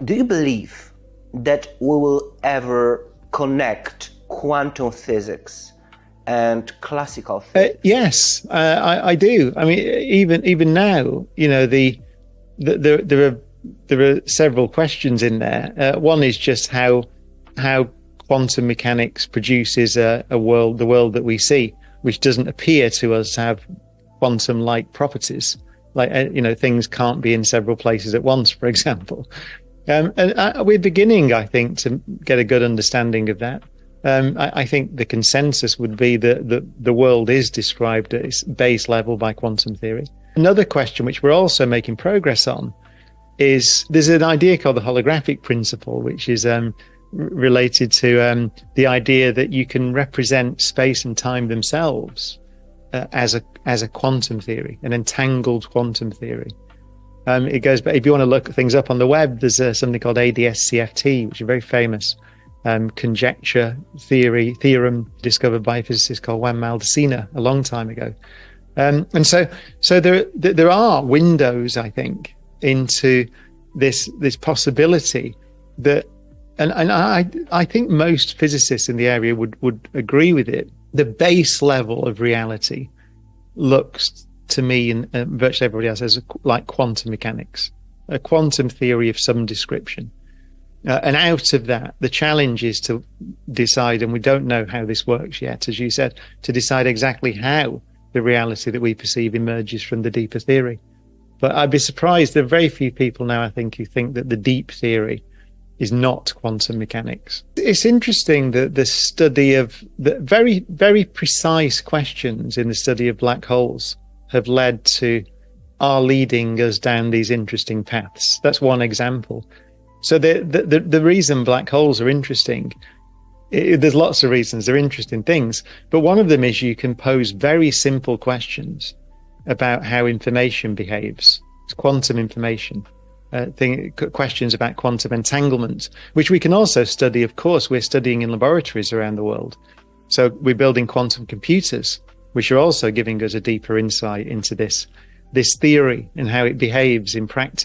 Do you believe that we will ever connect quantum physics and classical physics? Yes, I do. I mean, even now, there are several questions in there. One is just how quantum mechanics produces the world that we see, which doesn't appear to us to have quantum-like properties. Like things can't be in several places at once, for example. And we're beginning, I think, to get a good understanding of that. I think the consensus would be that the world is described at its base level by quantum theory. Another question, which we're also making progress on, is there's an idea called the holographic principle, which is related to the idea that you can represent space and time themselves as a quantum theory, an entangled quantum theory. It goes, but if you want to look things up on the web, there's something called ADS-CFT, which is very famous conjecture theorem discovered by a physicist called Juan Maldacena a long time ago. And so there are windows, I think, into this possibility that, and I think most physicists in the area would agree with it. The base level of reality looks to me and virtually everybody else as like quantum mechanics, a quantum theory of some description. And out of that, the challenge is to decide, and we don't know how this works yet, as you said, to decide exactly how the reality that we perceive emerges from the deeper theory. But I'd be surprised. There are very few people now, I think, who think that the deep theory is not quantum mechanics. It's interesting that the study of the very, very precise questions in the study of black holes have led to are leading us down these interesting paths. That's one example. So the reason black holes are interesting, there's lots of reasons. They're interesting things, but one of them is you can pose very simple questions about how information behaves. It's quantum information. Questions about quantum entanglement, which we can also study. Of course, we're studying in laboratories around the world. So we're building quantum computers, which are also giving us a deeper insight into this theory and how it behaves in practice.